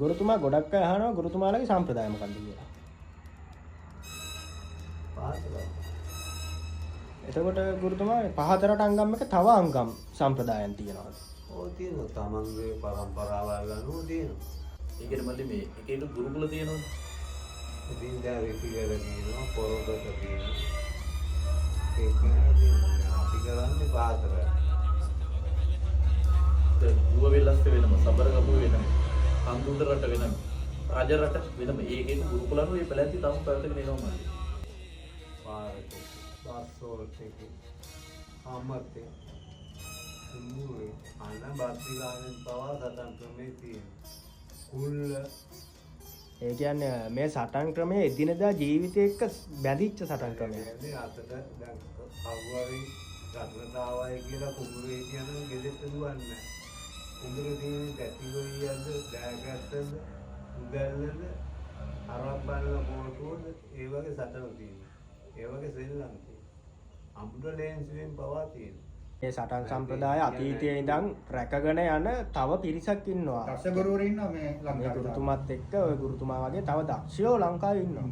ගුරුතුමා ගොඩක් අය අහනවා ගුරුතුමාලගේ සම්ප්‍රදාය මොකක්ද කියලා. එතකොට ගුරුතුමා පහතරට අංගම් එක තව අංගම් සම්ප්‍රදායන් තියෙනවා. ඔව් තියෙනවා. තමන්ගේ පරම්පරාවල් අනුව තියෙනවා. ඒකෙට මල්ලි මේ එක එක ගුරුකුල තියෙනවනේ. ඉතින් දැන් රිසිවර තියෙනවා, පොරොකට තියෙනවා. ඒක තියෙනවා. අපි කරන්නේ පහතරට. දුව වෙලස්ත වෙනම, සබර ගමුව වෙනම, කන්දුන්ට රට වෙනම, රජ රට වෙනම. ඒක එක ගුරුකුල අනුව මේ පැලැන්ති තම පැවතගෙන එනවා මල්ලි. පාරට, බස්සෝල්ට එකේ, අමතේ, මුවේ, අන්න බස්ති ගානෙන් පවා සටන් ක්‍රමේ තියෙනවා. කුල්ල. ඒ කියන්නේ මේ සටන් ක්‍රමයේ එදිනදා ජීවිතේ එක්ක බැඳිච්ච සටන් ක්‍රමයක්. කියන්නේ අතට දැන් කවුරුහරි රටට ආවයි කියලා කුඹුරේ කියන ගෙදෙට්ට දුවන්නේ නැහැ. කුඹුරේ තියෙන පැටිගොයියක්ද, ඩෑගත්තද, උදැල්ලද, අරක් බලන පොටුවද ඒ වගේ සටන තියෙනවා. ඒ වගේ සෙල්ලම් තියෙනවා. අමුඩ ලේන්සුවෙන් පවා තියෙනවා. මේ සටන් සම්ප්‍රදාය අතීතයේ ඉඳන් රැකගෙන යන තව පිරිසක් ඉන්නවා. දක්ෂ ගුරුවරු ඉන්නවා මේ මේ ලංකාවේ. ගුරුතුමාත් එක්ක ওই ගුරුතුමා වගේ තව දක්ෂයෝ ලංකාවේ ඉන්නවා.